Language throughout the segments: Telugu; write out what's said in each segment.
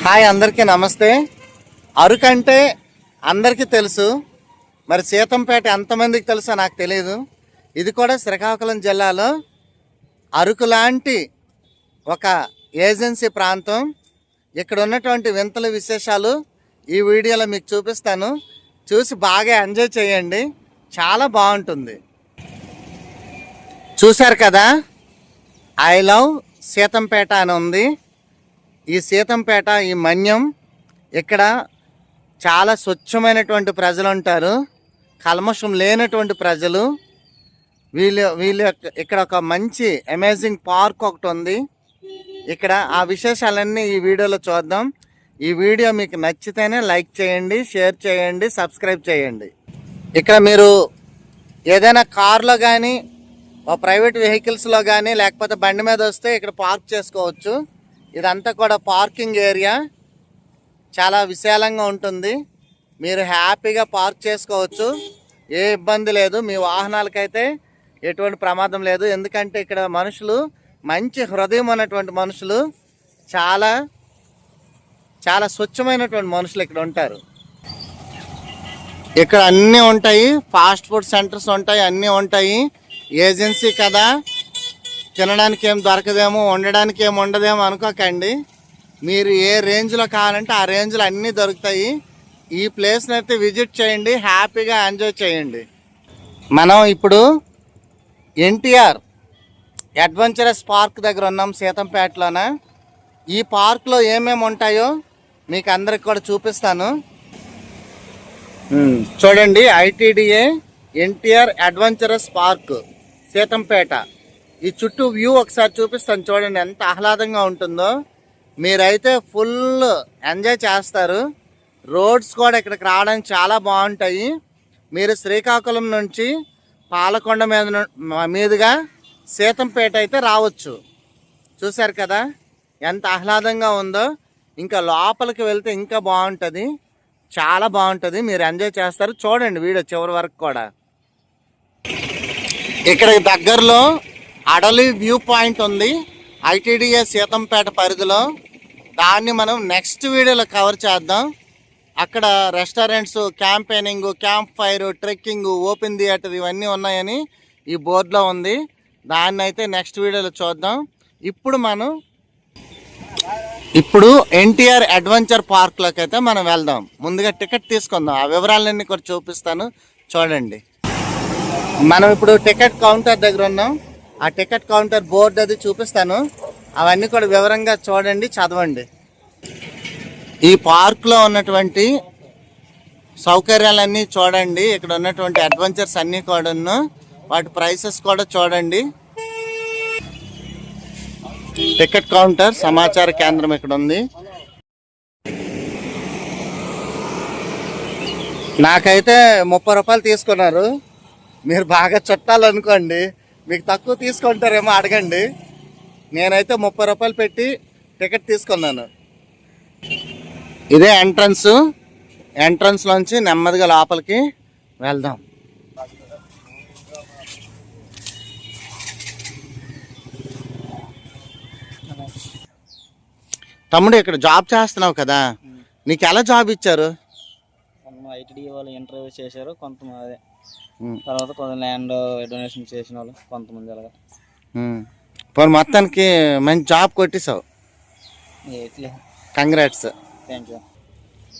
హాయ్ అందరికీ నమస్తే. అరకు అంటే అందరికీ తెలుసు, మరి సీతంపేట ఎంతమందికి తెలుసో నాకు తెలియదు. ఇది కూడా శ్రీకాకుళం జిల్లాలో అరకు లాంటి ఒక ఏజెన్సీ ప్రాంతం. ఇక్కడ ఉన్నటువంటి వింతల విశేషాలు ఈ వీడియోలో మీకు చూపిస్తాను. చూసి బాగా ఎంజాయ్ చేయండి, చాలా బాగుంటుంది. చూశారు కదా, ఐ లవ్ సీతంపేట అని ఉంది. ఈ సీతంపేట, ఈ మన్యం, ఇక్కడ చాలా స్వచ్ఛమైనటువంటి ప్రజలు ఉంటారు, కల్మషం లేనటువంటి ప్రజలు. వీళ్ళు ఇక్కడ ఒక మంచి అమేజింగ్ పార్క్ ఒకటి ఉంది. ఇక్కడ ఆ విశేషాలన్నీ ఈ వీడియోలో చూద్దాం. ఈ వీడియో మీకు నచ్చితేనే లైక్ చేయండి, షేర్ చేయండి, సబ్స్క్రైబ్ చేయండి. ఇక్కడ మీరు ఏదైనా కార్లో కానీ, ప్రైవేట్ వెహికల్స్లో కానీ, లేకపోతే బండి మీద వస్తే ఇక్కడ పార్క్ చేసుకోవచ్చు. ఇదంతా కూడా పార్కింగ్ ఏరియా, చాలా విశాలంగా ఉంటుంది. మీరు హ్యాపీగా పార్క్ చేసుకోవచ్చు, ఏ ఇబ్బంది లేదు. మీ వాహనాలకైతే ఎటువంటి ప్రమాదం లేదు. ఎందుకంటే ఇక్కడ మనుషులు మంచి హృదయం ఉన్నటువంటి మనుషులు, చాలా చాలా స్వచ్ఛమైనటువంటి మనుషులు ఇక్కడ ఉంటారు. ఇక్కడ అన్నీ ఉంటాయి, ఫాస్ట్ ఫుడ్ సెంటర్స్ ఉంటాయి, అన్నీ ఉంటాయి. ఏజెన్సీ కదా, తినడానికి ఏం దొరకదేమో, వండడానికి ఏం ఉండదేమో అనుకోకండి. మీరు ఏ రేంజ్లో కావాలంటే ఆ రేంజ్లో అన్నీ దొరుకుతాయి. ఈ ప్లేస్ని అయితే విజిట్ చేయండి, హ్యాపీగా ఎంజాయ్ చేయండి. మనం ఇప్పుడు ఎన్టీఆర్ అడ్వెంచరస్ పార్క్ దగ్గర ఉన్నాం, సీతంపేటలోన. ఈ పార్క్లో ఏమేమి ఉంటాయో మీకు అందరికి కూడా చూపిస్తాను. చూడండి, ITDA NTR adventurous park Seethampeta. ఈ చుట్టూ వ్యూ ఒకసారి చూపిస్తాను, చూడండి ఎంత ఆహ్లాదంగా ఉంటుందో. మీరైతే ఫుల్ ఎంజాయ్ చేస్తారు. రోడ్స్ కూడా ఇక్కడికి రావడానికి చాలా బాగుంటాయి. మీరు శ్రీకాకుళం నుంచి పాలకొండ మీదుగా సీతంపేట అయితే రావచ్చు. చూశారు కదా ఎంత ఆహ్లాదంగా ఉందో. ఇంకా లోపలికి వెళ్తే ఇంకా బాగుంటుంది, చాలా బాగుంటుంది. మీరు ఎంజాయ్ చేస్తారు, చూడండి వీడియో చివరి వరకు కూడా. ఇక్కడ దగ్గరలో అడలి వ్యూ పాయింట్ ఉంది, ఐటీడీఏ సీతంపేట పరిధిలో. దాన్ని మనం నెక్స్ట్ వీడియోలో కవర్ చేద్దాం. అక్కడ restaurants, campaigning, camp fire, trekking, open theatre ఇవన్నీ ఉన్నాయని ఈ బోర్డులో ఉంది. దాన్ని అయితే నెక్స్ట్ వీడియోలో చూద్దాం. ఇప్పుడు ఎన్టీఆర్ అడ్వెంచర్ పార్క్లోకి అయితే మనం వెళ్దాం. ముందుగా టికెట్ తీసుకుందాం, ఆ వివరాలన్నీ కూడా చూపిస్తాను, చూడండి. మనం ఇప్పుడు టికెట్ కౌంటర్ దగ్గర ఉన్నాం. ఆ టికెట్ కౌంటర్ బోర్డు అది చూపిస్తాను, అవన్నీ కూడా వివరంగా చూడండి, చదవండి. ఈ పార్క్లో ఉన్నటువంటి సౌకర్యాలన్నీ చూడండి. ఇక్కడ ఉన్నటువంటి అడ్వెంచర్స్ అన్నీ కూడా, వాటి ప్రైసెస్ కూడా చూడండి. టికెట్ కౌంటర్ సమాచార కేంద్రం ఇక్కడ ఉంది. నాకైతే 30 రూపాయలు తీసుకున్నారు. మీరు బాగా చుట్టాలనుకోండి, మీకు తక్కువ తీసుకుంటారేమో అడగండి. నేనైతే 30 రూపాయలు పెట్టి టికెట్ తీసుకున్నాను. ఇదే ఎంట్రన్స్ లోంచి నెమ్మదిగా లోపలికి వెళ్దాం. తమ్ముడు, ఇక్కడ జాబ్ చేస్తున్నావు కదా, నీకు ఎలా జాబ్ ఇచ్చారు? ఐటీడీ వాళ్ళు ఇంటర్వ్యూ చేశారు, కొంతమంది తర్వాత కొంత ల్యాండ్ డొనేషన్ చేసిన వాళ్ళు కొంతమంది అలాగా. మొత్తానికి మంచి జాబ్ కొట్టేసావు, కంగ్రాట్స్. Thank you.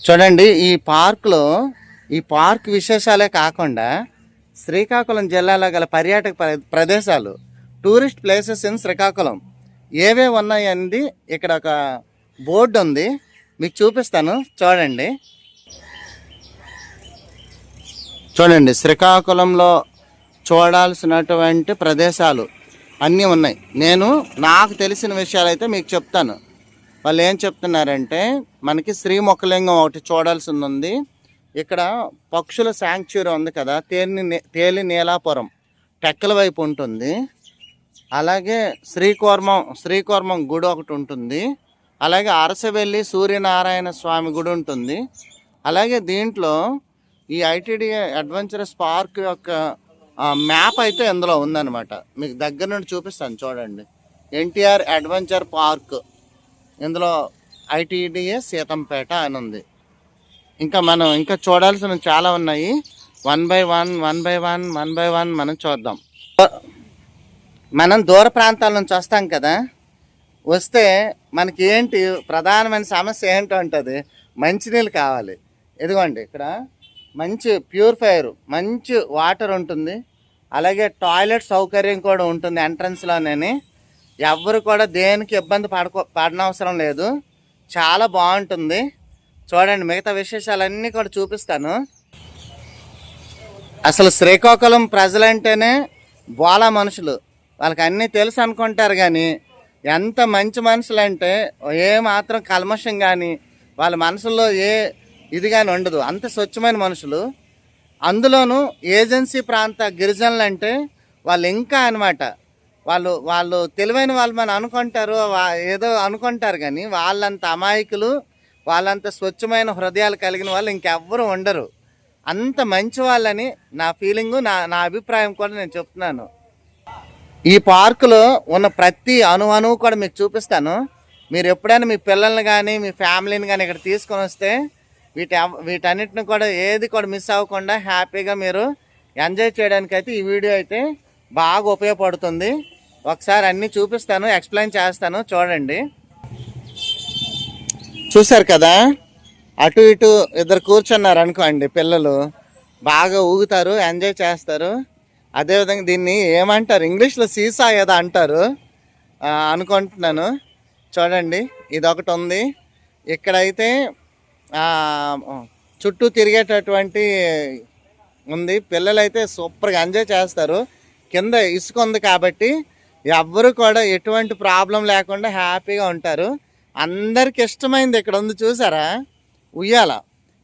చూడండి, ఈ పార్క్ విశేషాలే కాకుండా శ్రీకాకుళం జిల్లాలో గల పర్యాటక ప్రదేశాలు, టూరిస్ట్ ప్లేసెస్ ఇన్ శ్రీకాకుళం ఏవే ఉన్నాయండి ఇక్కడ ఒక బోర్డు ఉంది, మీకు చూపిస్తాను, చూడండి. శ్రీకాకుళంలో చూడాల్సినటువంటి ప్రదేశాలు అన్నీ ఉన్నాయి. నాకు తెలిసిన విషయాలు అయితే మీకు చెప్తాను. వాళ్ళు ఏం చెప్తున్నారంటే, మనకి శ్రీముఖలింగం ఒకటి చూడాల్సింది ఉంది. ఇక్కడ పక్షుల శాంక్చురీ ఉంది కదా, తేలి నీలాపురం టెక్కల వైపు ఉంటుంది. అలాగే శ్రీకూర్మం గుడి ఒకటి ఉంటుంది. అలాగే అరసవెల్లి సూర్యనారాయణ స్వామి గుడి ఉంటుంది. అలాగే దీంట్లో ఈ ఐటీడీఏ అడ్వెంచరస్ పార్క్ యొక్క మ్యాప్ అయితే ఇందులో ఉందన్నమాట. మీకు దగ్గర నుండి చూపిస్తాను, చూడండి. ఎన్టీఆర్ అడ్వెంచర్ పార్క్ ఇందులో ఐటీడీఏ సీతంపేట అని ఉంది. ఇంకా మనం ఇంకా చూడాల్సినవి చాలా ఉన్నాయి. వన్ బై వన్ మనం చూద్దాం. మనం దూర ప్రాంతాల నుంచి వస్తాం కదా, వస్తే మనకి ఏంటి ప్రధానమైన సమస్య ఏంటో ఉంటుంది, మంచినీళ్ళు కావాలి. ఇదిగోండి ఇక్కడ మంచి ప్యూరిఫైయర్, మంచి వాటర్ ఉంటుంది, అలాగే టాయిలెట్ సౌకర్యం కూడా ఉంటుంది ఎంట్రన్స్లోనే. ఎవ్వరు కూడా దేనికి ఇబ్బంది పడనవసరం లేదు, చాలా బాగుంటుంది. చూడండి, మిగతా విశేషాలన్నీ కూడా చూపిస్తాను. అసలు శ్రీకాకుళం ప్రజలంటేనే బోలా మనుషులు, వాళ్ళకి అన్నీ తెలుసు అనుకుంటారు. కానీ ఎంత మంచి మనుషులు అంటే ఏ మాత్రం కల్మషం కానీ వాళ్ళ మనసుల్లో ఏ ఇది కానీ ఉండదు, అంత స్వచ్ఛమైన మనుషులు. అందులోనూ ఏజెన్సీ ప్రాంత గిరిజనులు అంటే వాళ్ళు ఇంకా అనమాట, వాళ్ళు తెలివైన వాళ్ళు మనం అనుకుంటారు, ఏదో అనుకుంటారు. కానీ వాళ్ళంత అమాయకులు, వాళ్ళంత స్వచ్ఛమైన హృదయాలు కలిగిన వాళ్ళు ఇంకెవ్వరూ ఉండరు. అంత మంచి వాళ్ళని నా ఫీలింగు, నా అభిప్రాయం కూడా నేను చెప్తున్నాను. ఈ పార్కులో ఉన్న ప్రతి అణువు కూడా మీకు చూపిస్తాను. మీరు ఎప్పుడైనా మీ పిల్లల్ని కానీ మీ ఫ్యామిలీని కానీ ఇక్కడ తీసుకొని వస్తే వీటన్నిటిని కూడా ఏది కూడా మిస్ అవ్వకుండా హ్యాపీగా మీరు ఎంజాయ్ చేయడానికైతే ఈ వీడియో అయితే బాగా ఉపయోగపడుతుంది. ఒకసారి అన్నీ చూపిస్తాను, ఎక్స్ప్లెయిన్ చేస్తాను, చూడండి. చూశారు కదా, అటు ఇటు ఇద్దరు కూర్చున్నారు అనుకోండి, పిల్లలు బాగా ఊగుతారు, ఎంజాయ్ చేస్తారు. అదేవిధంగా దీన్ని ఏమంటారు, ఇంగ్లీష్లో సీసా ఏదో అంటారు అనుకుంటున్నాను. చూడండి, ఇదొకటి ఉంది. ఇక్కడైతే చుట్టూ తిరిగేటటువంటి ఉంది. పిల్లలైతే సూపర్గా ఎంజాయ్ చేస్తారు. కింద ఇసుక ఉంది కాబట్టి ఎవ్వరు కూడా ఎటువంటి ప్రాబ్లం లేకుండా హ్యాపీగా ఉంటారు. అందరికి ఇష్టమైంది ఇక్కడ ఉంది, చూసారా, ఉయ్యాల.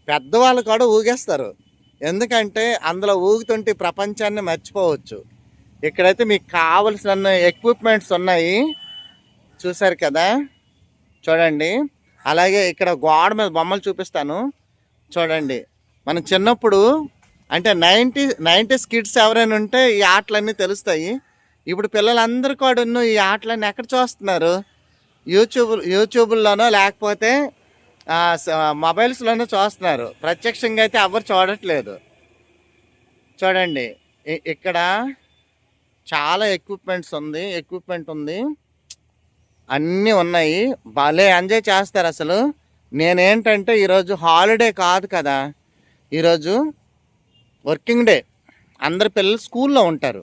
పెద్దవాళ్ళు కూడా ఊగేస్తారు, ఎందుకంటే అందులో ఊగుతుంటే ప్రపంచాన్ని మర్చిపోవచ్చు. ఇక్కడైతే మీకు కావలసిన ఎక్విప్మెంట్స్ ఉన్నాయి, చూసారు కదా, చూడండి. అలాగే ఇక్కడ గోడ మీద బొమ్మలు చూపిస్తాను, చూడండి. మనం చిన్నప్పుడు అంటే 90s కిడ్స్ ఎవరైనా ఉంటే ఈ ఆటలన్నీ తెలుస్తాయి. ఇప్పుడు పిల్లలందరూ కూడా ఈ ఆటలన్నీ ఎక్కడ చూస్తున్నారు, యూట్యూబ్లోనో లేకపోతే మొబైల్స్లోనూ చూస్తున్నారు. ప్రత్యక్షంగా అయితే ఎవరు చూడట్లేదు. చూడండి, ఇక్కడ చాలా ఎక్విప్మెంట్ ఉంది, అన్నీ ఉన్నాయి. భలే ఎంజాయ్ చేస్తారు అసలు. నేనేంటంటే ఈరోజు హాలిడే కాదు కదా, ఈరోజు వర్కింగ్ డే, అందరు పిల్లలు స్కూల్లో ఉంటారు.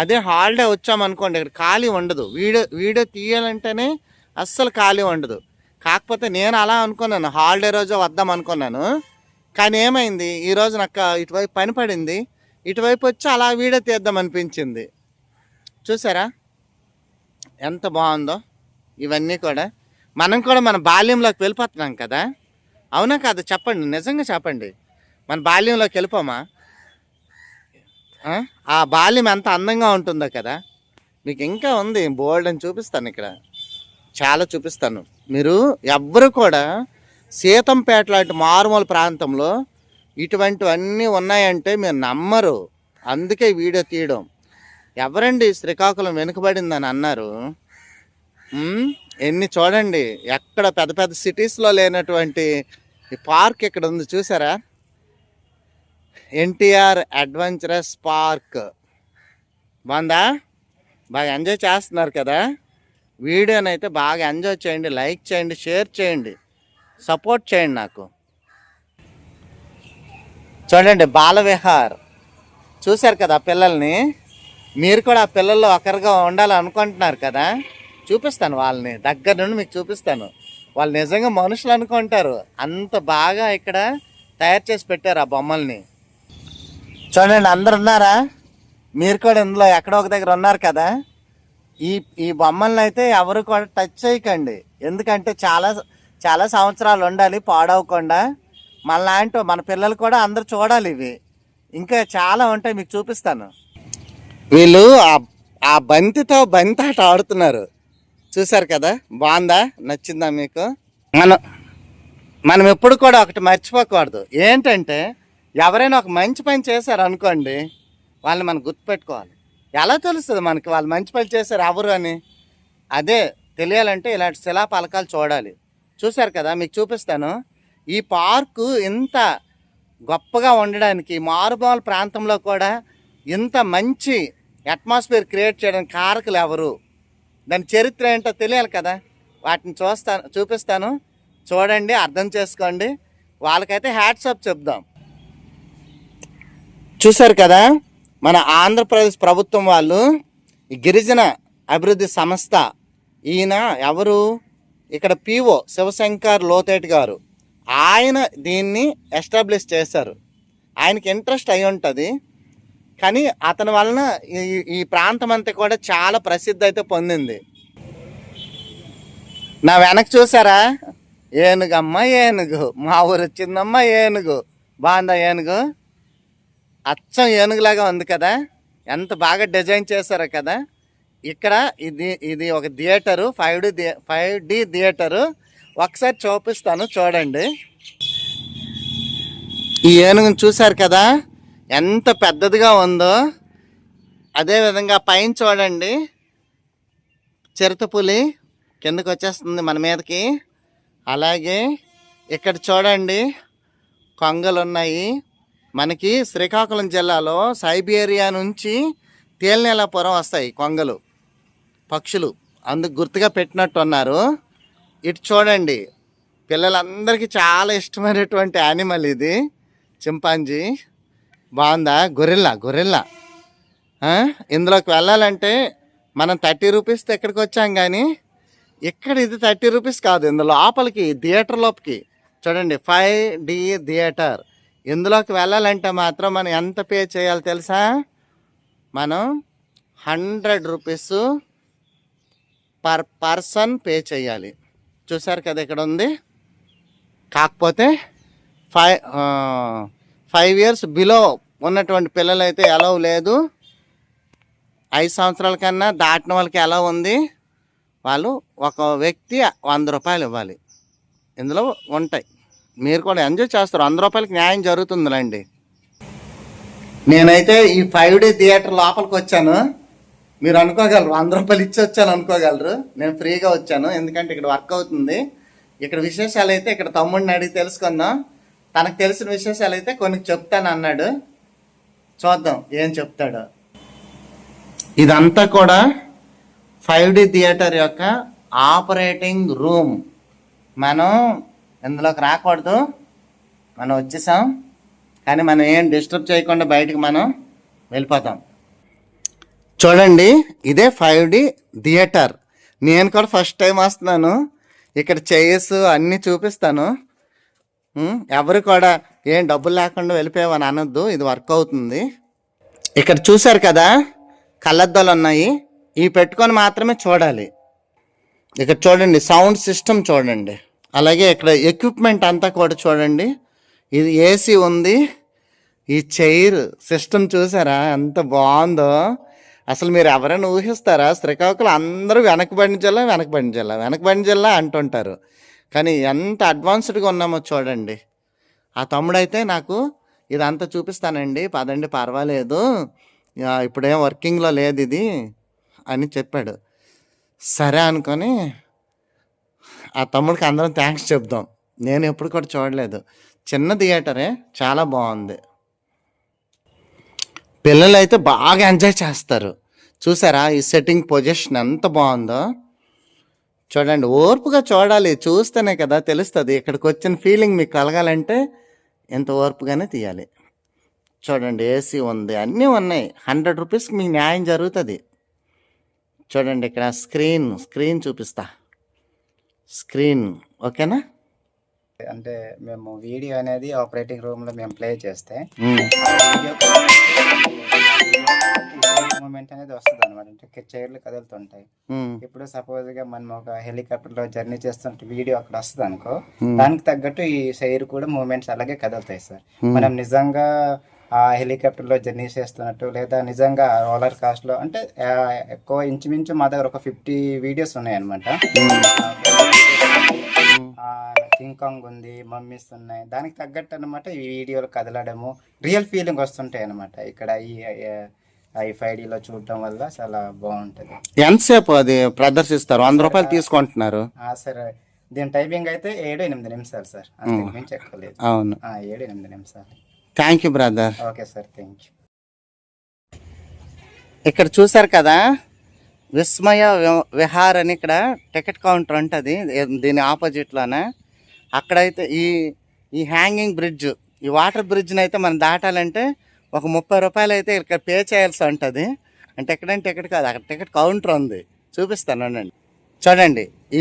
అదే హాలిడే వచ్చామనుకోండి, ఇక్కడ ఖాళీ ఉండదు. వీడియో తీయాలంటేనే అస్సలు ఖాళీ ఉండదు. కాకపోతే నేను అలా అనుకున్నాను, హాలిడే రోజు వద్దాం అనుకున్నాను. కానీ ఏమైంది, ఈరోజు నాకు ఇటువైపు పని పడింది, ఇటువైపు వచ్చి అలా వీడియో తీద్దాం అనిపించింది. చూసారా ఎంత బాగుందో. ఇవన్నీ కూడా మనం కూడా మన బాల్యంలోకి వెళ్ళిపోతున్నాం కదా, అవునా కాదు చెప్పండి, నిజంగా చెప్పండి. మన బాల్యంలోకి వెళ్ళిపోమా? ఆ బాల్యం ఎంత అందంగా ఉంటుందో కదా. మీకు ఇంకా ఉంది బోల్డ్ అని చూపిస్తాను, ఇక్కడ చాలా చూపిస్తాను. మీరు ఎవ్వరు కూడా సీతంపేట లాంటి మారుమూల ప్రాంతంలో ఇటువంటివన్నీ ఉన్నాయంటే మీరు నమ్మరు. అందుకే వీడియో తీయడం. ఎవరండి శ్రీకాకుళం వెనుకబడిందని అన్నారు, ఎన్ని చూడండి, ఎక్కడ పెద్ద పెద్ద సిటీస్లో లేనటువంటి ఈ పార్క్ ఇక్కడ ఉంది, చూసారా, ఎన్టీఆర్ అడ్వెంచరస్ పార్క్. బాగుందా? బాగా ఎంజాయ్ చేస్తున్నారు కదా. వీడియోని అయితే బాగా ఎంజాయ్ చేయండి, లైక్ చేయండి, షేర్ చేయండి, సపోర్ట్ చేయండి నాకు. చూడండి, బాలవిహార్ చూశారు కదా పిల్లల్ని. మీరు కూడా ఆ పిల్లల్లో ఒకరిగా ఉండాలనుకుంటున్నారు కదా. చూపిస్తాను వాళ్ళని దగ్గర నుండి మీకు చూపిస్తాను. వాళ్ళు నిజంగా మనుషులు అనుకుంటారు, అంత బాగా ఇక్కడ తయారు చేసి పెట్టారు ఆ బొమ్మల్ని. చూడండి, అందరు ఉన్నారా? మీరు కూడా ఇందులో ఎక్కడో ఒక దగ్గర ఉన్నారు కదా. ఈ బొమ్మల్ని అయితే ఎవరు కూడా టచ్ చేయకండి, ఎందుకంటే చాలా చాలా సంవత్సరాలు ఉండాలి పాడవకుండా. మనలాంటి మన పిల్లలు కూడా అందరు చూడాలి. ఇవి ఇంకా చాలా ఉంటాయి, మీకు చూపిస్తాను. వీళ్ళు ఆ బంతితో బంతాట ఆడుతున్నారు, చూసారు కదా. బాగుందా? నచ్చిందా మీకు? మనం ఎప్పుడు కూడా ఒకటి మర్చిపోకూడదు, ఏంటంటే ఎవరైనా ఒక మంచి పని చేశారు అనుకోండి, వాళ్ళని మనం గుర్తుపెట్టుకోవాలి. ఎలా తెలుస్తుంది మనకి వాళ్ళు మంచి పని చేశారు ఎవరు అని? అదే తెలియాలంటే ఇలాంటి శిలాఫలకాలు చూడాలి. చూశారు కదా, మీకు చూపిస్తాను. ఈ పార్కు ఇంత గొప్పగా ఉండడానికి, మారుమూల ప్రాంతంలో కూడా ఇంత మంచి అట్మాస్ఫియర్ క్రియేట్ చేయడానికి కారకులు ఎవరు, దాని చరిత్ర ఏంటో తెలియాలి కదా. వాటిని చూపిస్తాను, చూడండి, అర్థం చేసుకోండి. వాళ్ళకైతే హ్యాట్స్ ఆఫ్ చెప్దాం. చూశారు కదా, మన ఆంధ్రప్రదేశ్ ప్రభుత్వం వాళ్ళు ఈ గిరిజన అభివృద్ధి సంస్థ, ఈయన ఎవరు, ఇక్కడ పిఓ శివశంకర్ లోతేటి గారు, ఆయన దీన్ని ఎస్టాబ్లిష్ చేశారు. ఆయనకి ఇంట్రెస్ట్ అయి ఉంటుంది, కానీ అతని వలన ఈ ప్రాంతం అంతా కూడా చాలా ప్రసిద్ధి అయితే పొందింది. నా వెనక చూసారా, ఏనుగమ్మ ఏనుగు, మా ఊరు వచ్చిందమ్మ ఏనుగు, బాగుందా ఏనుగు, అచ్చం ఏనుగులాగా ఉంది కదా, ఎంత బాగా డిజైన్ చేశారో కదా. ఇక్కడ ఇది ఒక థియేటరు, 5D థియేటరు. ఒకసారి చూపిస్తాను, చూడండి. ఈ ఏనుగును చూశారు కదా, ఎంత పెద్దదిగా ఉందో. అదేవిధంగా పైన చూడండి, చిరుతపులి కిందకు వచ్చేస్తుంది మన మీదకి. అలాగే ఇక్కడ చూడండి, కొంగలు ఉన్నాయి. మనకి శ్రీకాకుళం జిల్లాలో సైబీరియా నుంచి తేలినేలాపురం వస్తాయి కొంగలు, పక్షులు, అందుకు గుర్తుగా పెట్టినట్టున్నారు. ఇటు చూడండి, పిల్లలందరికీ చాలా ఇష్టమైనటువంటి యానిమల్ ఇది, చింపాంజీ. బాగుందా, గొరిల్లా. ఇందులోకి వెళ్ళాలంటే మనం 30 రూపీస్తో ఎక్కడికి వచ్చాం, కానీ ఇక్కడ ఇది 30 రూపీస్ కాదు. ఇందులో లోపలికి, థియేటర్ లోపలికి చూడండి, 5D థియేటర్. ఇందులోకి వెళ్ళాలంటే మాత్రం మనం ఎంత పే చేయాలి తెలుసా, మనం 100 రూపీస్ పర్ పర్సన్ పే చేయాలి. చూసారు కదా, ఇక్కడ ఉంది. కాకపోతే 5 years బిలో ఉన్నటువంటి పిల్లలైతే అలౌ లేదు. 5 సంవత్సరాల కన్నా దాటిన వాళ్ళకి ఎలా ఉంది, వాళ్ళు ఒక వ్యక్తి 100 రూపాయలు ఇవ్వాలి. ఇందులో ఉంటాయి, మీరు కూడా ఎంజాయ్ చేస్తారు. 100 రూపాయలకి న్యాయం జరుగుతుందిలేండి. నేనైతే ఈ 5D థియేటర్ లోపలికి వచ్చాను. మీరు అనుకోగలరు 100 రూపాయలు ఇచ్చి వచ్చాను అనుకోగలరు. నేను ఫ్రీగా వచ్చాను, ఎందుకంటే ఇక్కడ వర్క్ అవుతుంది. ఇక్కడ విశేషాలు అయితే ఇక్కడ తమ్ముడిని అడిగి తెలుసుకుందాం. తనకు తెలిసిన విశేషాలు అయితే కొన్ని చెప్తాను అన్నాడు. చూద్దాం ఏం చెప్తాడు. ఇదంతా కూడా 5D థియేటర్ యొక్క ఆపరేటింగ్ రూమ్. మనం ఇందులోకి రాకూడదు, మనం వచ్చేసాం, కానీ మనం ఏం డిస్టర్బ్ చేయకుండా బయటకు మనం వెళ్ళిపోతాం. చూడండి, ఇదే 5D థియేటర్. నేను కూడా ఫస్ట్ టైం వస్తున్నాను. ఇక్కడ చైర్స్ అన్నీ చూపిస్తాను. ఎవరు కూడా ఏం డబ్బులు లేకుండా వెళ్ళిపోయావని అనొద్దు, ఇది వర్క్ అవుతుంది. ఇక్కడ చూశారు కదా, కళ్ళద్దాలు ఉన్నాయి, ఇవి పెట్టుకొని మాత్రమే చూడాలి. ఇక్కడ చూడండి, సౌండ్ సిస్టమ్ చూడండి. అలాగే ఇక్కడ ఎక్విప్మెంట్ అంతా కూడా చూడండి. ఇది ఏసీ ఉంది. ఈ చైర్ సిస్టమ్ చూసారా ఎంత బాగుందో. అసలు మీరు ఎవరైనా ఊహిస్తారా, శ్రీకాకుళం అందరూ వెనకబడిన జిల్లా అంటుంటారు, కానీ ఎంత అడ్వాన్స్డ్గా ఉన్నామో చూడండి. ఆ తమ్ముడైతే నాకు ఇదంతా చూపిస్తానండి, పదండి పర్వాలేదు, ఇప్పుడేం వర్కింగ్లో లేదు ఇది అని చెప్పాడు. సరే అనుకొని ఆ తమ్ముడికి అందరం థ్యాంక్స్ చెప్దాం. నేను ఎప్పుడు కూడా చూడలేదు. చిన్న థియేటరే, చాలా బాగుంది. పిల్లలు అయితే బాగా ఎంజాయ్ చేస్తారు. చూసారా ఈ సెట్టింగ్ పొజిషన్ ఎంత బాగుందో. చూడండి, ఓర్పుగా చూడాలి, చూస్తేనే కదా తెలుస్తుంది. ఇక్కడికి వచ్చిన ఫీలింగ్ మీకు కలగాలంటే ఎంత ఓర్పుగానే తీయాలి. చూడండి, ఏసీ ఉంది, అన్నీ ఉన్నాయి. 100 రూపీస్కి మీకు న్యాయం జరుగుతుంది. చూడండి, ఇక్కడ స్క్రీన్ చూపిస్తా. స్క్రీన్ ఓకేనా. అంటే మేము వీడియో అనేది ఆపరేటింగ్ రూమ్ లో మేము ప్లే చేస్తే మూమెంట్ అనేది వస్తుంది అనమాట. అంటే చైర్లు కదులుతుంటాయి. ఇప్పుడు సపోజ్ గా మనం ఒక హెలికాప్టర్ లో జర్నీ చేస్తుంటే వీడియో అక్కడ వస్తుంది అనుకో, దానికి తగ్గట్టు ఈ చైర్ కూడా మూమెంట్స్ అలాగే కదులుతాయి సార్. మనం నిజంగా ఆ హెలికాప్టర్ లో జర్నీ చేస్తున్నట్టు, లేదా నిజంగా రోలర్ కాస్ట్ లో, అంటే ఎక్కువ ఇంచుమించు మా దగ్గర ఒక 50 వీడియోస్ ఉన్నాయి అనమాట. కింగ్ కాంగ్ ఉంది, మమ్మీస్ ఉన్నాయి, దానికి తగ్గట్టు అనమాట ఈ వీడియోలు కదలడము, రియల్ ఫీలింగ్ వస్తుంటాయి అనమాట. ఇక్కడ ఈ 5Dలో చూడటం వల్ల చాలా బాగుంటది. ఎంతసేపు అది ప్రదర్శిస్తారు? 100 రూపాయలు తీసుకుంటున్నారు సరే. దీని టైపింగ్ అయితే 7-8 నిమిషాలు సార్, అంతకు మించి ఎక్కువ లేదు. అవును. 7-8 నిమిషాలు. Thank you brother. Okay sir, thank you. ఇక్కడ చూసారు కదా, విస్మయ విహార్ అని ఇక్కడ టికెట్ కౌంటర్ ఉంటుంది దీని ఆపోజిట్లోనే. అక్కడైతే ఈ హ్యాంగింగ్ బ్రిడ్జ్, ఈ వాటర్ బ్రిడ్జ్ని అయితే మనం దాటాలంటే ఒక 30 రూపాయలు అయితే ఇక్కడ పే చేయాల్సి ఉంటుంది. అంటే ఎక్కడంటే టికెట్ కాదు, అక్కడ టికెట్ కౌంటర్ ఉంది, చూపిస్తాను అండి. చూడండి, ఈ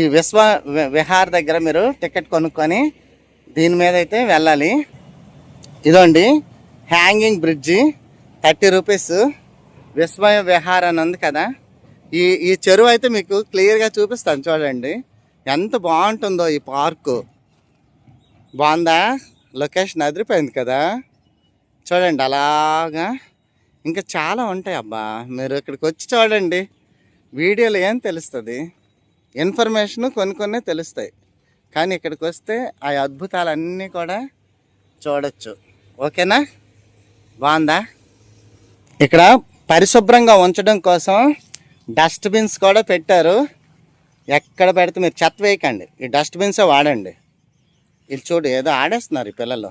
విహార్ దగ్గర మీరు టికెట్ కొనుక్కొని దీని మీద అయితే వెళ్ళాలి. ఇదండి hanging bridge, 30 rupees. Vismaya Vihar అని ఉంది కదా, ఈ చెరువు అయితే మీకు క్లియర్గా చూపిస్తాను. చూడండి ఎంత బాగుంటుందో ఈ పార్కు. బాగుందా? లొకేషన్ అదిరిపోయింది కదా. చూడండి అలాగా ఇంకా చాలా ఉంటాయి అబ్బా. మీరు ఇక్కడికి వచ్చి చూడండి, వీడియోలో ఏం తెలుస్తుంది, ఇన్ఫర్మేషన్ కొన్ని తెలుస్తాయి. కానీ ఇక్కడికి వస్తే ఆ అద్భుతాలన్నీ కూడా చూడొచ్చు. ఓకేనా? బాగుందా? ఇక్కడ పరిశుభ్రంగా ఉంచడం కోసం డస్ట్బిన్స్ కూడా పెట్టారు. ఎక్కడ పెడితే మీరు చెత్త వేయకండి, ఈ డస్ట్బిన్సే వాడండి. ఇది చూడు, ఏదో ఆడేస్తున్నారు ఈ పిల్లలు.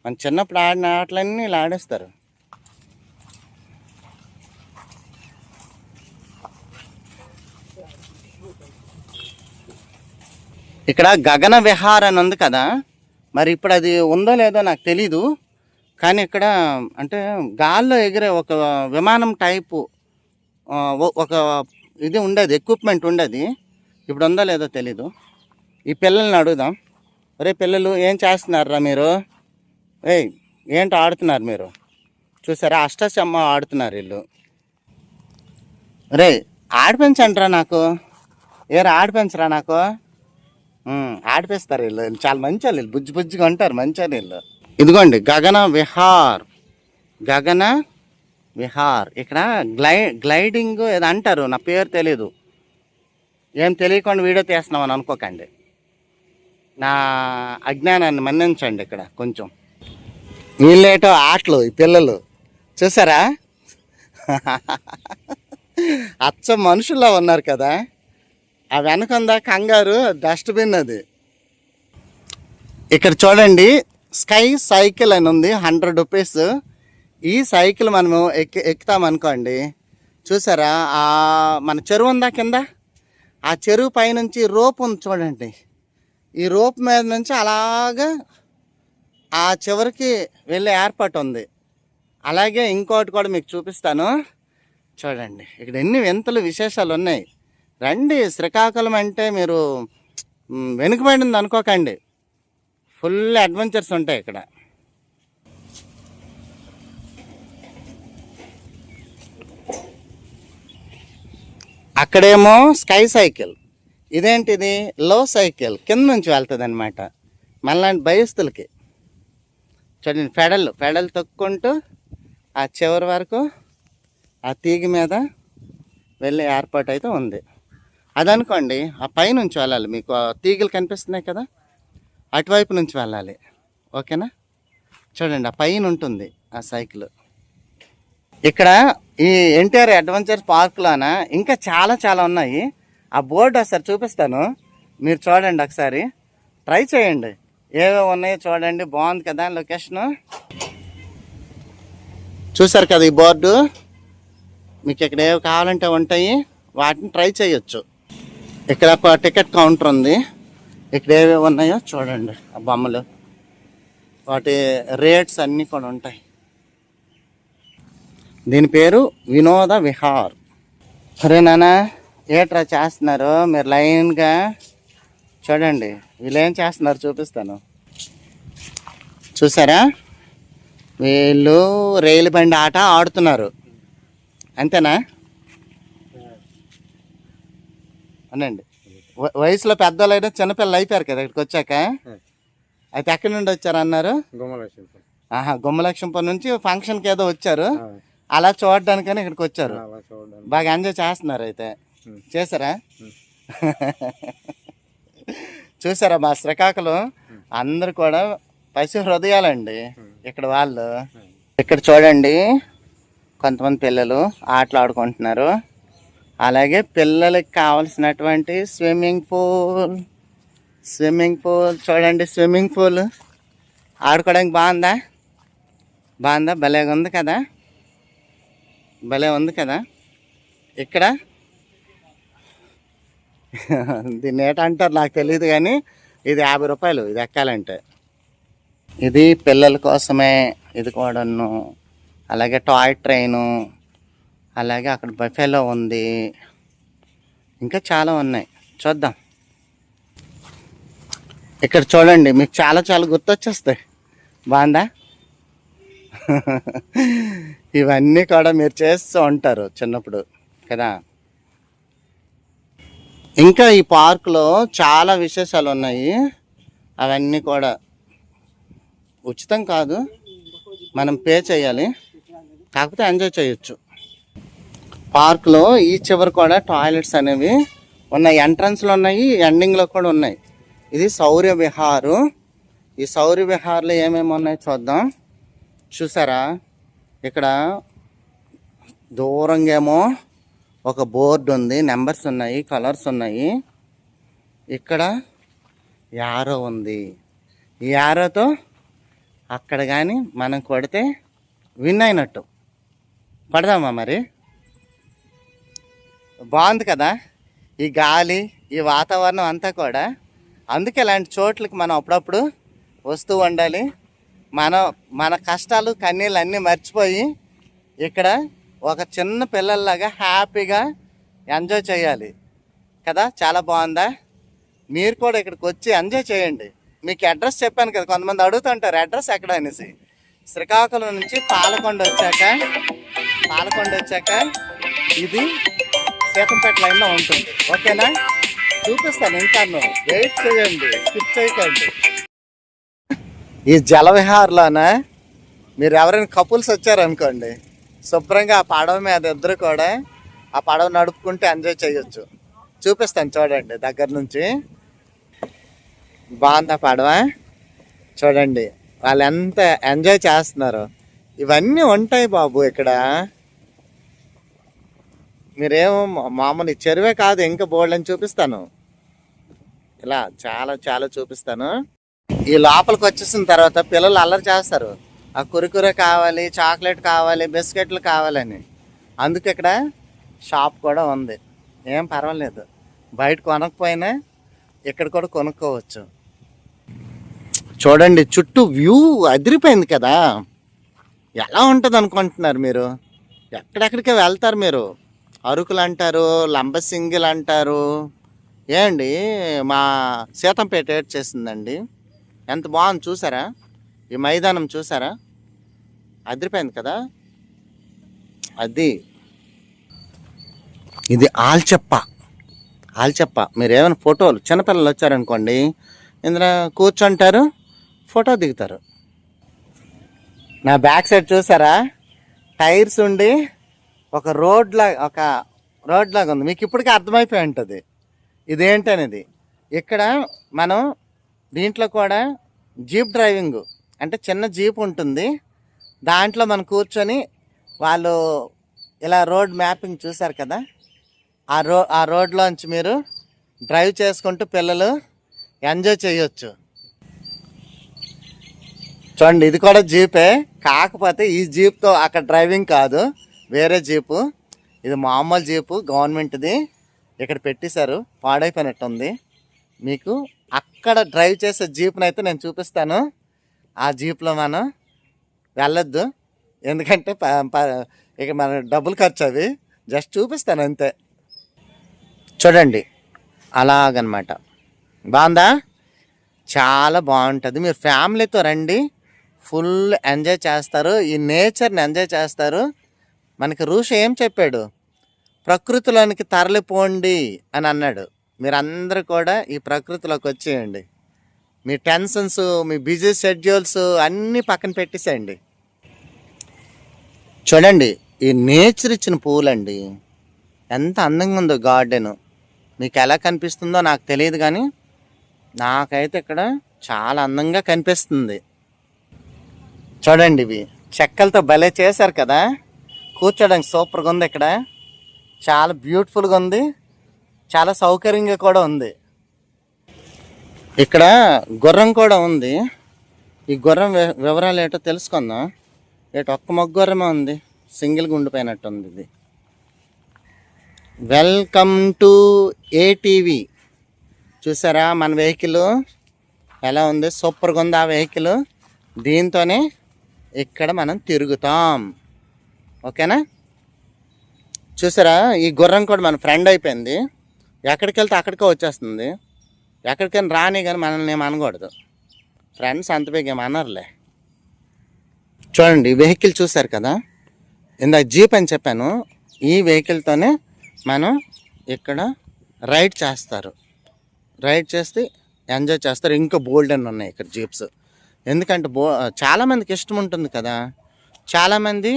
మన చిన్నప్పుడు ఆడిన ఆటలన్నీ ఇలా ఆడేస్తారు. ఇక్కడ గగన విహార్ అని ఉంది కదా, మరి ఇప్పుడు అది ఉందో లేదో నాకు తెలీదు. కానీ ఇక్కడ అంటే గాల్లో ఎగిరే ఒక విమానం టైపు ఒక ఇది ఉండేది, ఎక్విప్మెంట్ ఉండేది. ఇప్పుడు ఉందో లేదో తెలీదు. ఈ పిల్లల్ని అడుగుదాం. ఒరే పిల్లలు, ఏం చేస్తున్నారా మీరు? ఏంటి ఆడుతున్నారు మీరు? చూసారా, అష్టాచమ్మ ఆడుతున్నారు వీళ్ళు. రే ఆడిపించండిరా నాకు, ఏరా ఆడిపించరా నాకు. ఆడిపిస్తారు వీళ్ళు, చాలా మంచి వాళ్ళు, బుజ్జి బుజ్జిగా ఉంటారు, మంచి వీళ్ళు. ఇదిగోండి గగన విహార్, గగన విహార్. ఇక్కడ గ్లైడింగ్ ఏదో అంటారు, నా పేరు తెలీదు. ఏం తెలియకుండా వీడియో తీస్తున్నామని అనుకోకండి, నా అజ్ఞానాన్ని మన్నించండి. ఇక్కడ కొంచెం వీళ్ళేటో ఆటలు, ఈ పిల్లలు చూసారా, అచ్చ మనుషుల్లో ఉన్నారు కదా. ఆ వెనకందా కంగారు డస్ట్బిన్ అది. ఇక్కడ చూడండి, స్కై సైకిల్ అని ఉంది, 100 రూపీస్. ఈ సైకిల్ మనము ఎక్కుతామనుకోండి, చూసారా మన చెరువు ఉందా కింద, ఆ చెరువు పైనుంచి రోప్ ఉంది చూడండి. ఈ రోప్ మీద నుంచి అలాగా ఆ చివరికి వెళ్ళే ఏర్పాటు ఉంది. అలాగే ఇంకోటి కూడా మీకు చూపిస్తాను. చూడండి ఇక్కడ ఎన్ని వింతలు విశేషాలు ఉన్నాయి. రండి, శ్రీకాకుళం అంటే మీరు వెనుకబడింది అనుకోకండి, ఫుల్ అడ్వెంచర్స్ ఉంటాయి ఇక్కడ. అక్కడేమో స్కై సైకిల్, ఇదేంటిది లో సైకిల్, కింద నుంచి వెళ్తుంది అనమాట మనలాంటి భయస్తులకి. చూడండి, పెడల్ తొక్కుంటూ ఆ చివరి వరకు ఆ తీగ మీద వెళ్ళే ఏర్పాటు అయితే ఉంది. అదనుకోండి, ఆ పైనుంచి వెళ్ళాలి. మీకు తీగలు కనిపిస్తున్నాయి కదా, అటువైపు నుంచి వెళ్ళాలి. ఓకేనా? చూడండి, ఆ పైన ఉంటుంది ఆ సైకిల్. ఇక్కడ ఈ ఎన్టీఆర్ అడ్వెంచర్ పార్క్లోన ఇంకా చాలా ఉన్నాయి. ఆ బోర్డు ఒకసారి చూపిస్తాను, మీరు చూడండి, ఒకసారి ట్రై చేయండి. ఏవో ఉన్నాయో చూడండి, బాగుంది కదా లొకేషను. చూసారు కదా ఈ బోర్డు, మీకు ఇక్కడ ఏవి కావాలంటే ఉంటాయి, వాటిని ట్రై చేయొచ్చు. ఇక్కడ ఒక టికెట్ కౌంటర్ ఉంది, ఇక్కడ ఏవి ఉన్నాయో చూడండి, ఆ బొమ్మలు, వాటి రేట్స్ అన్నీ కూడా ఉంటాయి. దీని పేరు వినోద విహార్. సరే నాన్న, ఏట్రా చేస్తున్నారు మీరు లైన్గా? చూడండి వీళ్ళు ఏం చేస్తున్నారు చూపిస్తాను. చూసారా, వీళ్ళు రైలు బండి ఆట ఆడుతున్నారు, అంతేనా? అనండి, వయసులో పెద్దవాళ్ళైనా చిన్నపిల్లలు అయిపోయారు కదా ఇక్కడికి వచ్చాక. అయితే ఎక్కడి నుండి వచ్చారన్నారు? గుమ్మలక్ష్మీపురం నుంచి ఫంక్షన్కి ఏదో వచ్చారు, అలా చూడడానికని ఇక్కడికి వచ్చారు. బాగా ఎంజాయ్ చేస్తున్నారు అయితే. చేశారా? చూసారా మా శ్రీకాకుళం అందరు కూడా పసి హృదయాలండి ఇక్కడ వాళ్ళు. ఇక్కడ చూడండి, కొంతమంది పిల్లలు ఆటలు ఆడుకుంటున్నారు. అలాగే పిల్లలకి కావలసినటువంటి స్విమ్మింగ్ పూల్, స్విమ్మింగ్ పూల్ చూడండి, స్విమ్మింగ్ పూల్ ఆడుకోవడానికి బాగుందా? బాగుందా? భలేగా ఉంది కదా, భలే ఉంది కదా. ఇక్కడ దీన్ని ఏంటంటారు నాకు తెలియదు, కానీ ఇది 50 రూపాయలు ఇది ఎక్కాలంటే. ఇది పిల్లల కోసమే, ఇది కూడాను. అలాగే టాయ్ ట్రైను, అలాగే అక్కడ బఫెలో ఉంది, ఇంకా చాలా ఉన్నాయి, చూద్దాం. ఇక్కడ చూడండి, మీకు చాలా చాలా గుర్తొచ్చేస్తాయి. బాగుందా? ఇవన్నీ కూడా మీరు చేస్తూ ఉంటారు చిన్నప్పుడు కదా. ఇంకా ఈ పార్కులో చాలా విశేషాలు ఉన్నాయి. అవన్నీ కూడా ఉచితం కాదు, మనం పే చేయాలి, కాకపోతే ఎంజాయ్ చేయొచ్చు. పార్కులో ఈ చివరి కూడా టాయిలెట్స్ అనేవి ఉన్నాయి, ఎంట్రన్స్లో ఉన్నాయి, ఎండింగ్లో కూడా ఉన్నాయి. ఇది శౌర్య విహారు. ఈ శౌర్య విహార్లో ఏమేమి ఉన్నాయి చూద్దాం. చూసారా, ఇక్కడ దూరంగా ఏమో ఒక బోర్డు ఉంది, నెంబర్స్ ఉన్నాయి, కలర్స్ ఉన్నాయి. ఇక్కడ యారో ఉంది, ఈ యారోతో అక్కడ కానీ మనం కొడితే విన్ అయినట్టు. పడదామా మరి? బాగుంది కదా ఈ గాలి, ఈ వాతావరణం అంతా కూడా. అందుకే ఇలాంటి చోట్లకి మనం అప్పుడప్పుడు వస్తూ ఉండాలి. మన కష్టాలు కన్నీళ్ళు అన్నీ మర్చిపోయి ఇక్కడ ఒక చిన్న పిల్లల్లాగా హ్యాపీగా ఎంజాయ్ చేయాలి కదా. చాలా బాగుందా? మీరు కూడా ఇక్కడికి వచ్చి ఎంజాయ్ చేయండి. మీకు అడ్రస్ చెప్పాను కదా, కొంతమంది అడుగుతుంటారు అడ్రస్ ఎక్కడ అనేసి. శ్రీకాకుళం నుంచి పాలకొండ వచ్చాక ఇది సీతంపేట లైన్లో ఉంటుంది. ఓకేనా? చూపిస్తాను, ఇంకా వెయిట్ చేయండి, స్కిప్ చేయకండి. ఈ జలవిహార్లోన మీరు ఎవరైనా కపుల్స్ వచ్చారనుకోండి, శుభ్రంగా ఆ పడవ మీద ఇద్దరు కూడా ఆ పడవ నడుపుకుంటే ఎంజాయ్ చేయొచ్చు. చూపిస్తాను చూడండి దగ్గర నుంచి. బాగుందా పడవ? చూడండి వాళ్ళు ఎంత ఎంజాయ్ చేస్తున్నారు. ఇవన్నీ ఉంటాయి బాబు ఇక్కడ. మీరేమో మామూలు చెరువే కాదు, ఇంకా బోల్డ్ అని చూపిస్తాను. ఇలా చాలా చాలా చూపిస్తాను. ఈ లోపలికి వచ్చేసిన తర్వాత పిల్లలు అల్లరి చేస్తారు, ఆ కురుకురే కావాలి, చాక్లెట్ కావాలి, బిస్కెట్లు కావాలని. అందుకు ఇక్కడ షాప్ కూడా ఉంది, ఏం పర్వాలేదు. బయట కొనకపోయినా ఇక్కడ కూడా కొనుక్కోవచ్చు. చూడండి చుట్టూ వ్యూ అదిరిపోయింది కదా. ఎలా ఉంటుంది అనుకుంటున్నారు మీరు? ఎక్కడెక్కడికే వెళ్తారు మీరు. అరకులు అంటారు, లంబసింగిలు అంటారు. ఏండి మా సీతంపేట ఏడ్ చేసిందండి, ఎంత బాగుంది చూసారా? ఈ మైదానం చూసారా? అదిరిపోయింది కదా. ఇది ఆల్చెప్ప. మీరు ఏమైనా ఫోటోలు, చిన్నపిల్లలు వచ్చారనుకోండి, ఇందులో కూర్చుంటారు, ఫోటో దిగుతారు. నా బ్యాక్ సైడ్ చూసారా, టైర్స్ ఉండి ఒక రోడ్ లాగా ఉంది. మీకు ఇప్పటికే అర్థమైపోయి ఉంటుంది ఇదేంటనేది. ఇక్కడ మనం దీంట్లో కూడా జీప్ డ్రైవింగ్ అంటే చిన్న జీప్ ఉంటుంది, దాంట్లో మనం కూర్చొని వాళ్ళు ఇలా రోడ్ మ్యాపింగ్ చూసారు కదా, ఆ రోడ్లోంచి మీరు డ్రైవ్ చేసుకుంటూ పిల్లలు ఎంజాయ్ చేయొచ్చు. చూడండి ఇది కూడా జీపే, కాకపోతే ఈ జీప్తో అక్కడ డ్రైవింగ్ కాదు, వేరే జీపు. ఇది మామూలు జీపు గవర్నమెంట్ది, ఇక్కడ పెట్టేశారు, పాడైపోయినట్టుంది. మీకు అక్కడ డ్రైవ్ చేసే జీప్ని అయితే నేను చూపిస్తాను. ఆ జీప్లో మనం వెళ్ళొద్దు, ఎందుకంటే ఇక మన డబ్బులు ఖర్చు, అవి జస్ట్ చూపిస్తాను అంతే. చూడండి అలాగనమాట. బాగుందా? చాలా బాగుంటుంది. మీరు ఫ్యామిలీతో రండి, ఫుల్ ఎంజాయ్ చేస్తారు, ఈ నేచర్ని ఎంజాయ్ చేస్తారు. మనకి ఋషి ఏం చెప్పాడు? ప్రకృతిలోనికి తరలిపోండి అని అన్నాడు. మీరందరూ కూడా ఈ ప్రకృతిలోకి వచ్చేయండి. మీ టెన్షన్స్, మీ బిజీ షెడ్యూల్స్ అన్నీ పక్కన పెట్టేసేయండి. చూడండి ఈ నేచర్ ఇచ్చిన పూలండి, ఎంత అందంగా ఉందో గార్డెను. మీకు ఎలా కనిపిస్తుందో నాకు తెలియదు, కానీ నాకైతే ఇక్కడ చాలా అందంగా కనిపిస్తుంది. చూడండి ఇవి చెక్కలతో భలే చేశారు కదా, కూర్చోడానికి సూపర్గా ఉంది. ఇక్కడ చాలా బ్యూటిఫుల్గా ఉంది, చాలా సౌకర్యంగా కూడా ఉంది. ఇక్కడ గుర్రం కూడా ఉంది. ఈ గుర్రం వివరాలు ఏటో తెలుసుకుందాం. ఒక్క మొగ్గు గుర్రమే ఉంది, సింగిల్గా ఉండిపోయినట్టుంది ఇది. Welcome to ATV. చూసారా మన వెహికల్ ఎలా ఉంది, సూపర్గా ఉంది ఆ వెహికల్. దీంతోనే ఇక్కడ మనం తిరుగుతాం, ఓకేనా. చూసారా ఈ గుర్రం కూడా మన ఫ్రెండ్ అయిపోయింది. ఎక్కడికి వెళ్తే అక్కడికే వచ్చేస్తుంది. ఎక్కడికైనా రాని కానీ మనల్ని ఏమి అనకూడదు. ఫ్రెండ్స్ అంత బేగ ఏమి అనర్లే. చూడండి ఈ వెహికల్ చూసారు కదా, ఇందాక జీప్ అని చెప్పాను. ఈ వెహికల్తోనే మనం ఇక్కడ రైడ్ చేస్తారు. రైడ్ చేస్తే ఎంజాయ్ చేస్తారు. ఇంకా బోల్డ్ అని ఉన్నాయి ఇక్కడ జీప్స్. ఎందుకంటే చాలామందికి ఇష్టం ఉంటుంది కదా, చాలామంది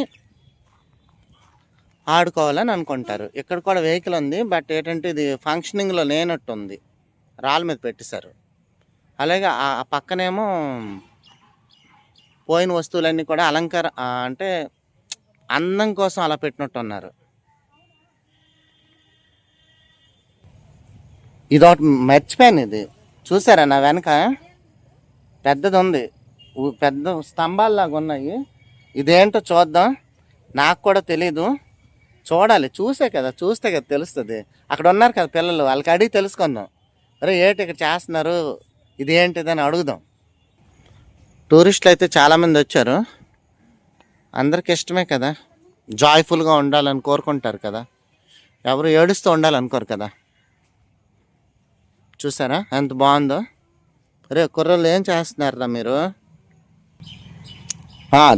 ఆడుకోవాలని అనుకుంటారు. ఇక్కడ కూడా వెహికల్ ఉంది, బట్ ఏంటంటే ఇది ఫంక్షనింగ్లో లేనట్టుంది, రాళ్ళ మీద పెట్టేశారు. అలాగే ఆ పక్కనేమో పోయిన వస్తువులన్నీ కూడా అలంకార అంటే అందం కోసం అలా పెట్టినట్టు ఉన్నారు. ఇది ఒకటి మర్చిపోయాను, ఇది చూసారా నా వెనక పెద్దది ఉంది, పెద్ద స్తంభాల్లాగా ఉన్నాయి. ఇదేంటో చూద్దాం, నాకు కూడా తెలీదు. చూడాలి, చూస్తే కదా తెలుస్తుంది. అక్కడ ఉన్నారు కదా పిల్లలు, వాళ్ళకి అడిగి తెలుసుకుందాం. అరే ఏంటి ఇక్కడ చేస్తున్నారు, ఇది ఏంటిదని అడుగుదాం. టూరిస్టులు అయితే చాలామంది వచ్చారు. అందరికి ఇష్టమే కదా, జాయ్ఫుల్గా ఉండాలని కోరుకుంటారు కదా, ఎవరు ఏడుస్తూ ఉండాలనుకోరు కదా. చూసారా ఎంత బాగుందో. అరే కుర్రలు ఏం చేస్తున్నారా మీరు?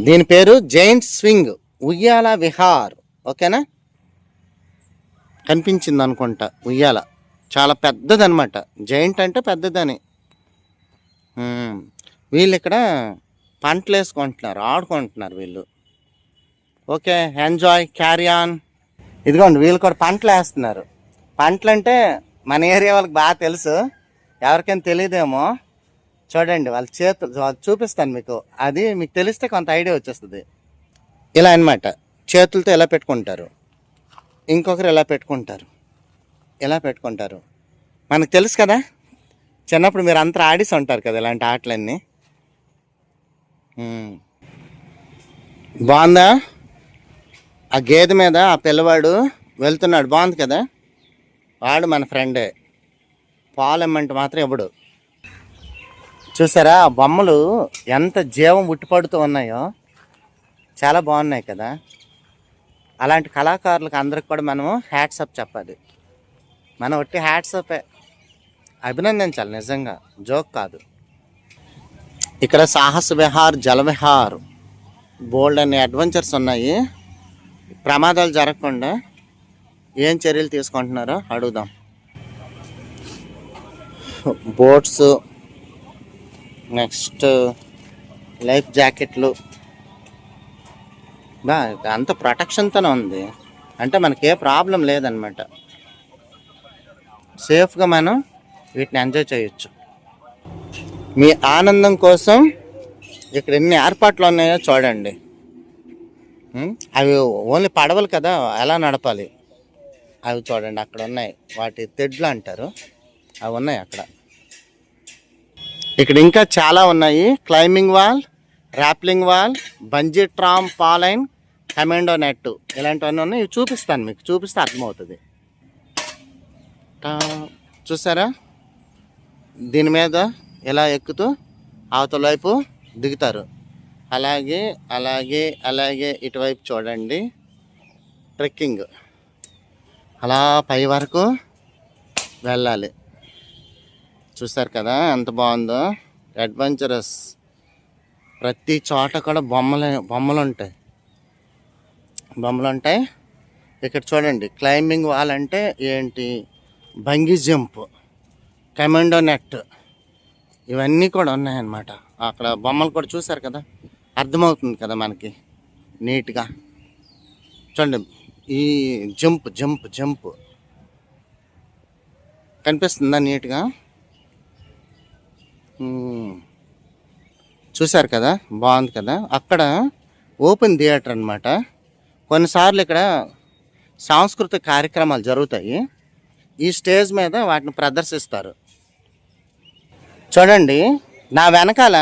దీని పేరు జైంట్ స్వింగ్ ఉయ్యాల విహార్, ఓకేనా. కనిపించింది అనుకుంటా ఉయ్యాల, చాలా పెద్దదనమాట. జైంట్ అంటే పెద్దదని. వీళ్ళు ఇక్కడ పంటలు వేసుకుంటున్నారు, ఆడుకుంటున్నారు వీళ్ళు. Okay, enjoy, carry on. ఇదిగోండి వీళ్ళు కూడా పంటలు వేస్తున్నారు. పంటలు అంటే మన ఏరియా వాళ్ళకి బాగా తెలుసు, ఎవరికైనా తెలియదేమో. చూడండి వాళ్ళ చేతులు చూపిస్తాను మీకు, అది మీకు తెలిస్తే కొంత ఐడియా వచ్చేస్తుంది. ఇలా అన్నమాట, చేతులతో ఎలా పెట్టుకుంటారు, ఇంకొకరు ఎలా పెట్టుకుంటారు, ఎలా పెట్టుకుంటారు. మనకు తెలుసు కదా, చిన్నప్పుడు మీరు అంతా ఆడిసి ఉంటారు కదా ఇలాంటి ఆటలన్నీ. బాగుందా? ఆ గేదె మీద ఆ పిల్లవాడు వెళ్తున్నాడు, బాగుంది కదా. వాడు మన ఫ్రెండే, పాలు ఇమ్మంటే మాత్రం ఇవ్వడు. చూసారా ఆ బొమ్మలు ఎంత జీవం ఉట్టిపడుతూ ఉన్నాయో, చాలా బాగున్నాయి కదా. అలాంటి కళాకారులకు అందరికి కూడా మనము హ్యాట్సప్ చెప్పాలి. మనం ఒట్టి హ్యాట్సప్పే, అభినందించాలి నిజంగా, జోక్ కాదు. ఇక్కడ సాహస విహార్, జల విహార్, బోల్డ్ అనే అడ్వెంచర్స్ ఉన్నాయి. ప్రమాదాలు జరగకుండా ఏం చర్యలు తీసుకుంటున్నారో అడుగుదాం. బోట్స్, నెక్స్ట్ లైఫ్ జాకెట్లు, అంత ప్రొటెక్షన్తోనే ఉంది. అంటే మనకి ఏ ప్రాబ్లం లేదనమాట, సేఫ్గా మనం వీటిని ఎంజాయ్ చేయొచ్చు. మీ ఆనందం కోసం ఇక్కడ ఎన్ని ఏర్పాట్లు ఉన్నాయో చూడండి. అవి ఓన్లీ పడవలు కదా, ఎలా నడపాలి అవి చూడండి అక్కడ ఉన్నాయి. వాటి తెడ్లు అంటారు, అవి ఉన్నాయి అక్కడ. ఇక్కడ ఇంకా చాలా ఉన్నాయి. Climbing wall, rappelling wall, bungee tram, pole line, commando net, ఇలాంటివన్నీ ఉన్నాయి. ఇవి చూపిస్తాను మీకు, చూపిస్తే అర్థమవుతుంది. చూసారా దీని మీద ఇలా ఎక్కుతూ అవతల వైపు దిగుతారు. అలాగే అలాగే అలాగే ఇటువైపు చూడండి, ట్రెక్కింగ్ అలా పై వరకు వెళ్ళాలి. చూసారు కదా ఎంత బాగుందో, అడ్వెంచరస్. ప్రతి చోట కూడా బొమ్మలు ఉంటాయి. ఇక్కడ చూడండి క్లైంబింగ్ వాల్ అంటే ఏంటి, బంగీ జంప్, కమాండో నెట్, ఇవన్నీ కూడా ఉన్నాయన్నమాట. అక్కడ బొమ్మలు కూడా చూసారు కదా, అర్థమవుతుంది కదా మనకి నీట్గా. చూడండి ఈ జంప్ కనిపిస్తుందా నీట్గా? చూసారు కదా, బాగుంది కదా. అక్కడ ఓపెన్ థియేటర్ అన్నమాట. కొన్నిసార్లు ఇక్కడ సాంస్కృతిక కార్యక్రమాలు జరుగుతాయి. ఈ స్టేజ్ మీద వాటిని ప్రదర్శిస్తారు. చూడండి, నా వెనకాల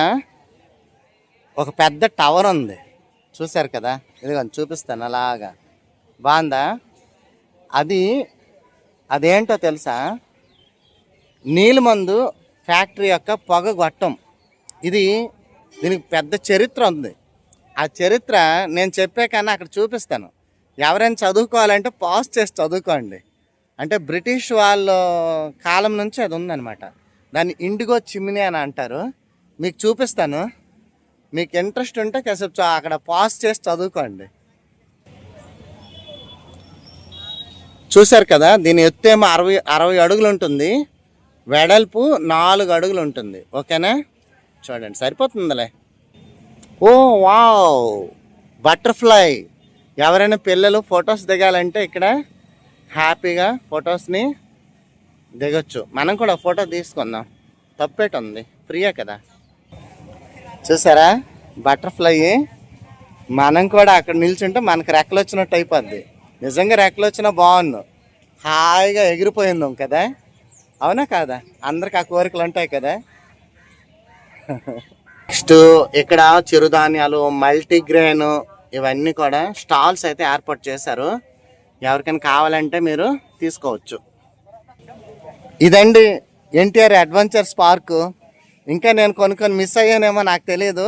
ఒక పెద్ద టవర్ ఉంది, చూశారు కదా? ఇదిగో చూపిస్తాను అలాగా, బాగుందా? అదేంటో తెలుసా? నీలిమందు ఫ్యాక్టరీ యొక్క పొగ గొట్టం. దీనికి పెద్ద చరిత్ర ఉంది. ఆ చరిత్ర నేను చెప్పే కన్నా అక్కడ చూపిస్తాను. ఎవరైనా చదువుకోవాలంటే పాజ్ చేసి చదువుకోండి. అంటే బ్రిటిష్ వాళ్ళ కాలం నుంచి అది ఉందన్నమాట. దాన్ని ఇండిగో చిమ్నీ అని అంటారు. మీకు చూపిస్తాను, మీకు ఇంట్రెస్ట్ ఉంటే కాసేపు అక్కడ పాజ్ చేసి చదువుకోండి. చూశారు కదా, దీని ఎత్తు ఏమో 60 అడుగులు ఉంటుంది, వెడల్పు 4 అడుగులు ఉంటుంది. ఓకేనా? చూడండి, సరిపోతుందిలే. ఓ వావ్, బటర్ఫ్లై. ఎవరైనా పిల్లలు ఫొటోస్ దిగాలంటే ఇక్కడ హ్యాపీగా ఫొటోస్ని దిగొచ్చు. మనం కూడా ఫోటో తీసుకుందాం, తప్పేటి ఉంది, ఫ్రీయే కదా. చూసారా బటర్ఫ్లై? మనం కూడా అక్కడ నిల్చుంటే మనకు రెక్కలు వచ్చినట్టు అయిపోద్ది. నిజంగా రెక్కలు వచ్చినా బాగుండు, హాయిగా ఎగిరిపోయిందాం కదా. అవునా కాదా? అందరికి ఆ కోరికలు ఉంటాయి కదా. నెక్స్ట్ ఇక్కడ చిరుధాన్యాలు, మల్టీగ్రెయిన్, ఇవన్నీ కూడా స్టాల్స్ అయితే ఏర్పాటు చేశారు. ఎవరికైనా కావాలంటే మీరు తీసుకోవచ్చు. ఇదండి ఎన్టీఆర్ అడ్వెంచర్స్ పార్కు. ఇంకా నేను కొన్ని మిస్ అయ్యానేమో నాకు తెలియదు.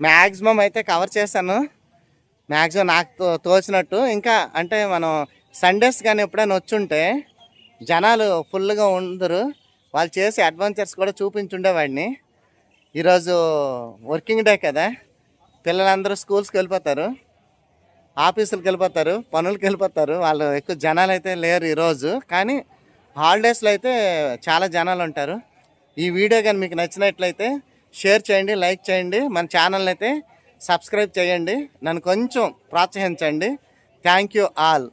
మ్యాక్సిమం అయితే కవర్ చేశాను, మ్యాక్సిమం నాకు తోచినట్టు. ఇంకా అంటే మనం సండేస్ కానీ ఎప్పుడైనా వచ్చుంటే జనాలు ఫుల్గా ఉండరు, వాళ్ళు చేసే అడ్వెంచర్స్ కూడా చూపించుండేవాడిని. ఈరోజు వర్కింగ్ డే కదా, పిల్లలందరూ స్కూల్స్కి వెళ్ళిపోతారు, ఆఫీసులకు వెళ్ళిపోతారు, పనులకు వెళ్ళిపోతారు. వాళ్ళు ఎక్కువ జనాలు అయితే లేరు ఈరోజు. కానీ హాలిడేస్లో అయితే చాలా జనాలు ఉంటారు. ఈ వీడియో కానీ మీకు నచ్చినట్లయితే షేర్ చేయండి, లైక్ చేయండి, మన ఛానల్ని అయితే సబ్స్క్రైబ్ చేయండి, నన్ను కొంచెం ప్రోత్సహించండి. Thank you all.